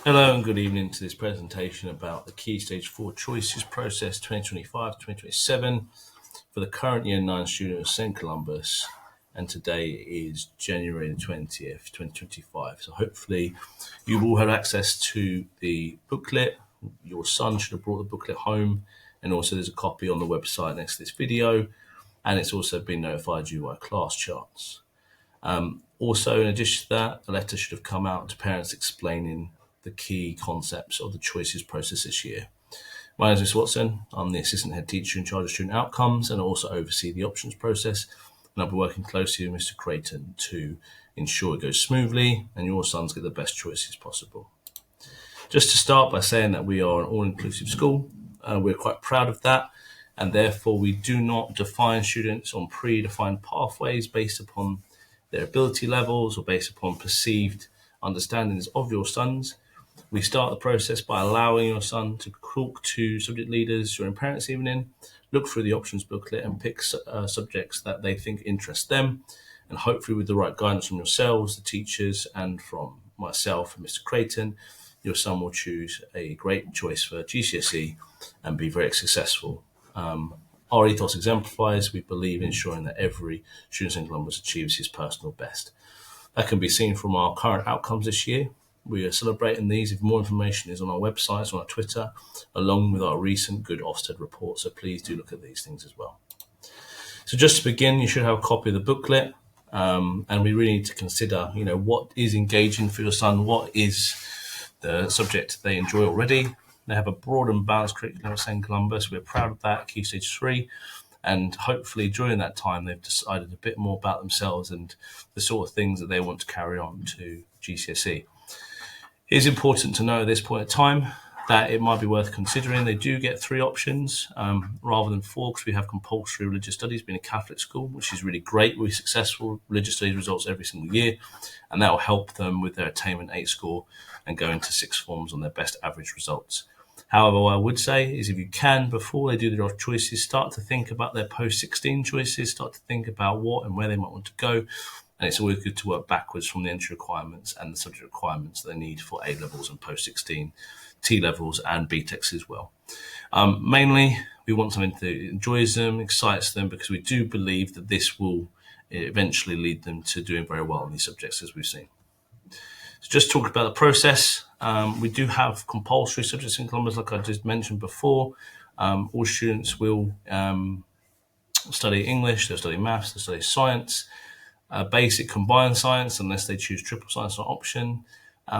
Hello and good evening to this presentation about the Key Stage 4 Choices Process 2025-2027 for the current Year 9 student of St Columbus, and today is January the 20th, 2025. So hopefully you all have access to the booklet. Your son should have brought the booklet home, and also there's a copy on the website next to this video, and it's also been notified you by class charts. Also, in addition to that, a letter should have come out to parents explaining the key concepts of the choices process this year. My name is Mr. Watson. I'm the assistant head teacher in charge of student outcomes and I also oversee the options process. And I'll be working closely with Mr. Creighton to ensure it goes smoothly and your sons get the best choices possible. Just to start by saying that we are an all-inclusive school. We're quite proud of that, and therefore we do not define students on predefined pathways based upon their ability levels or based upon perceived understandings of your sons. We start the process by allowing your son to talk to subject leaders during parents' evening, look through the options booklet and pick subjects that they think interest them. And hopefully with the right guidance from yourselves, the teachers, and from myself and Mr. Creighton, your son will choose a great choice for GCSE and be very successful. Our ethos exemplifies, we believe in ensuring that every student in Columbus achieves his personal best. That can be seen from our current outcomes this year. We are celebrating these. If more information is on our website, on our Twitter, along with our recent Good Ofsted report. So please do look at these things as well. So just to begin, you should have a copy of the booklet. And we really need to consider, what is engaging for your son? What is the subject they enjoy already? They have a broad and balanced curriculum at St. Columbus. We're proud of that at Key Stage 3. And hopefully during that time, they've decided a bit more about themselves and the sort of things that they want to carry on to GCSE. It is important to know at this point in time that it might be worth considering. They do get 3 options rather than 4 because we have compulsory religious studies being a Catholic school, which is really great. We're successful religious studies results every single year, and that will help them with their attainment 8 score and go into 6 forms on their best average results. However, what I would say is if you can, before they do their choices, start to think about their post-16 choices, start to think about what and where they might want to go. And it's always good to work backwards from the entry requirements and the subject requirements that they need for A-levels and post-16, T-levels and BTECs as well. Mainly, we want something that enjoys them, excites them, because we do believe that this will eventually lead them to doing very well in these subjects, as we've seen. So just talk about the process. We do have compulsory subjects in Columbus, like I just mentioned before. All students will study English, they'll study maths, they'll study science, basic combined science, unless they choose triple science as an option.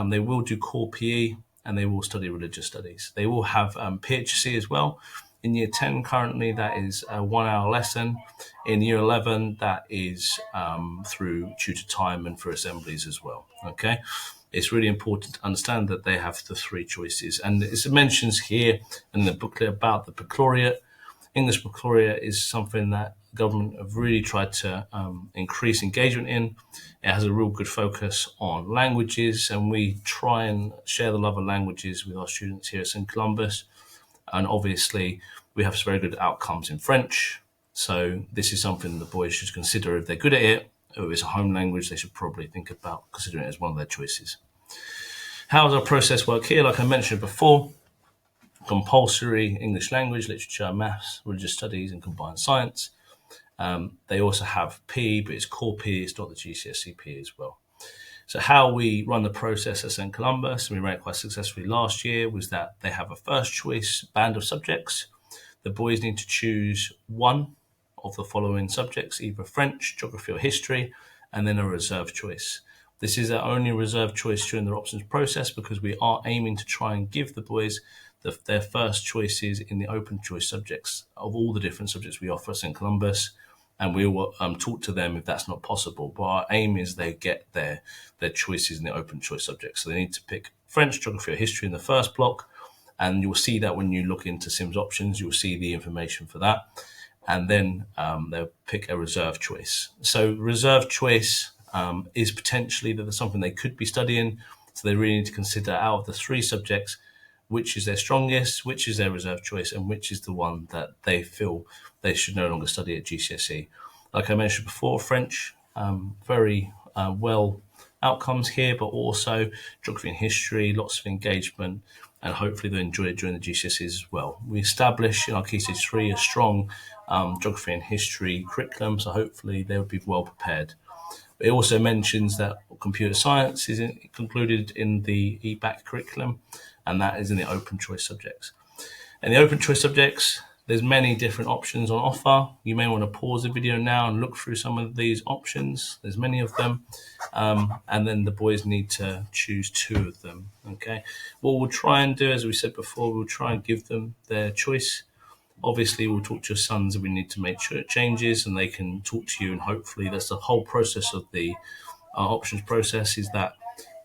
They will do core PE, and they will study religious studies. They will have PHC as well. In year 10 currently, that is a 1-hour lesson. In year 11, that is through tutor time and for assemblies as well. Okay, it's really important to understand that they have the 3 choices. And it mentions here in the booklet about the baccalaureate. English baccalaureate is something that the government have really tried to increase engagement in. It has a real good focus on languages, and we try and share the love of languages with our students here at St. Columbus. And obviously, we have some very good outcomes in French. So this is something the boys should consider if they're good at it, or it's a home language, they should probably think about considering it as one of their choices. How does our process work here? Like I mentioned before, compulsory English language, literature, maths, religious studies, and combined science. They also have PE, but it's core PE, it's not the GCSE PE as well. So how we run the process at St. Columbus, and we ran it quite successfully last year, was that they have a first choice band of subjects. The boys need to choose one of the following subjects, either French, geography, or history, and then a reserve choice. This is our only reserve choice during their options process because we are aiming to try and give the boys their first choices in the open choice subjects of all the different subjects we offer at St. Columbus. And we will talk to them if that's not possible. But our aim is they get their choices in the open choice subjects. So they need to pick French, geography, or history in the first block. And you'll see that when you look into Sims options, you'll see the information for that. And then they'll pick a reserve choice. So reserve choice is potentially that there's something they could be studying. So they really need to consider out of the 3 subjects, which is their strongest, which is their reserve choice, and which is the one that they feel they should no longer study at GCSE. Like I mentioned before, French, very well outcomes here, but also geography and history, lots of engagement, and hopefully they'll enjoy it during the GCSEs as well. We establish in our Key Stage 3 a strong geography and history curriculum, so hopefully they will be well prepared. It also mentions that computer science is included in the EBAC curriculum, and that is in the open choice subjects. And the open choice subjects, there's many different options on offer. You may want to pause the video now and look through some of these options. There's many of them. And then the boys need to choose 2 of them, okay? What we'll try and do, as we said before, we'll try and give them their choice. Obviously, we'll talk to your sons if we need to make changes, and they can talk to you, and hopefully that's the whole process of the options process, is that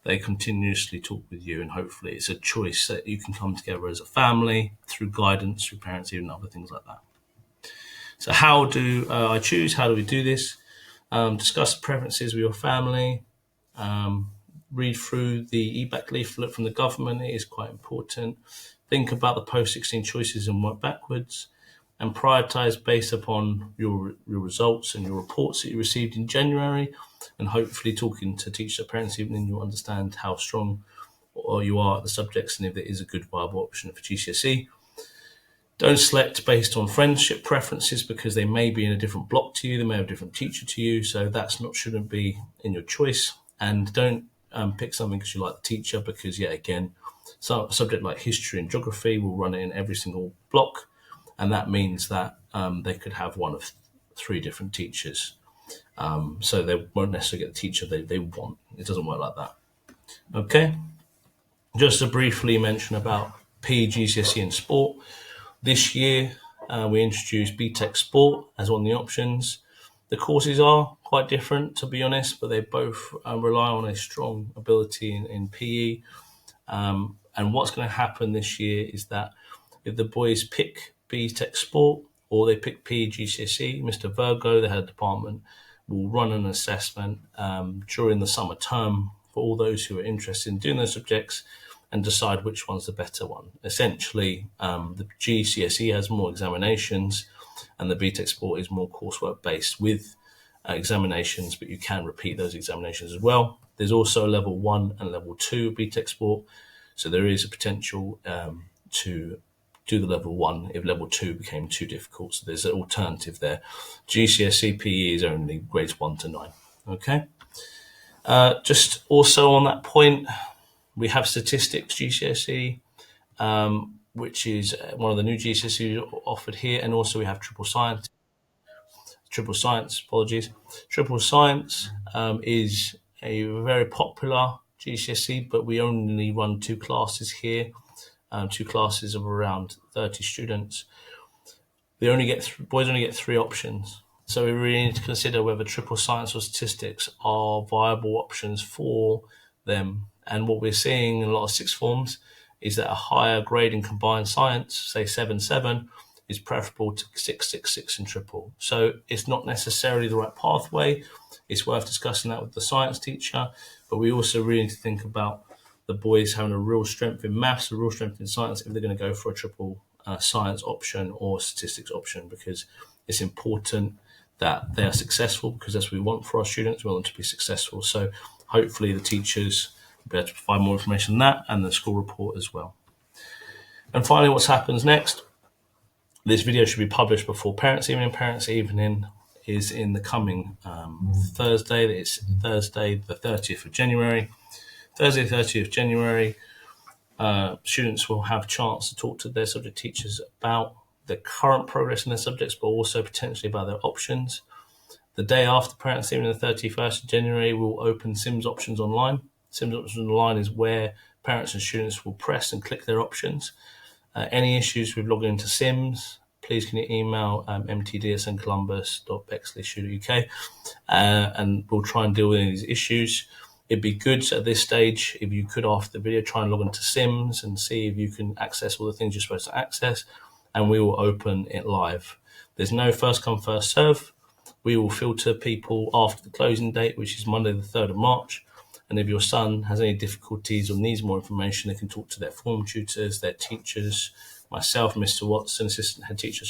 they continuously talk with you, and hopefully it's a choice that you can come together as a family through guidance, through parents, even other things like that. So how do I choose? How do we do this? Discuss preferences with your family. Read through the EBAC leaflet from the government. It is quite important. Think about the post-16 choices and work backwards, and prioritise based upon your results and your reports that you received in January, and hopefully talking to teacher parents evening, you'll understand how strong you are at the subjects and if there is a good viable option for GCSE. Don't select based on friendship preferences, because they may be in a different block to you, they may have a different teacher to you, so shouldn't be in your choice. And don't pick something because you like the teacher, because again, so a subject like history and geography will run it in every single block, and that means that they could have one of 3 different teachers. So they won't necessarily get the teacher they want. It doesn't work like that. Okay. Just to briefly mention about PE, GCSE and sport. This year, we introduced BTEC Sport as one of the options. The courses are quite different, to be honest, but they both rely on a strong ability in PE. And what's going to happen this year is that if the boys pick BTEC Sport or they pick PE GCSE, Mr. Virgo, the head department, will run an assessment during the summer term for all those who are interested in doing those subjects and decide which one's the better one. Essentially, the GCSE has more examinations and the BTEC Sport is more coursework based with examinations, but you can repeat those examinations as well. There's also level 1 and level 2 BTEC Sport, so there is a potential to do the level 1 if level 2 became too difficult. So there's an alternative there. GCSE PE is only grades 1 to 9. Okay. Just also on that point, we have statistics GCSE, which is one of the new GCSEs offered here, and also we have triple science. Triple science is a very popular GCSE, but we only run 2 classes here. 2 classes of around 30 students. Boys only get 3 options. So we really need to consider whether triple science or statistics are viable options for them. And what we're seeing in a lot of sixth forms is that a higher grade in combined science, say 7.7, is preferable to 6.66 in triple. So it's not necessarily the right pathway. It's worth discussing that with the science teacher, but we also really need to think about the boys having a real strength in maths, a real strength in science, if they're going to go for a triple science option or statistics option, because it's important that they are successful, because that's what we want for our students. We want them to be successful. So hopefully the teachers will be able to provide more information on that and the school report as well. And finally, what happens next? This video should be published before Parents' Evening. Parents' Evening is in the coming Thursday. It's Thursday, the 30th of January. Thursday, 30th of January, students will have a chance to talk to their subject teachers about the current progress in their subjects, but also potentially about their options. The day after Parents' Evening, the 31st of January, we'll open SIMS Options Online. SIMS Options Online is where parents and students will press and click their options. Any issues with logging into SIMS, please can you email mtd@stcolumbus.bexley.uk, and we'll try and deal with any of these issues. It'd be good at this stage if you could, after the video, try and log into SIMS and see if you can access all the things you're supposed to access, and we will open it live. There's no first come, first serve. We will filter people after the closing date, which is Monday the 3rd of March. And if your son has any difficulties or needs more information, they can talk to their form tutors, their teachers, myself, Mr. Watson, assistant head teacher,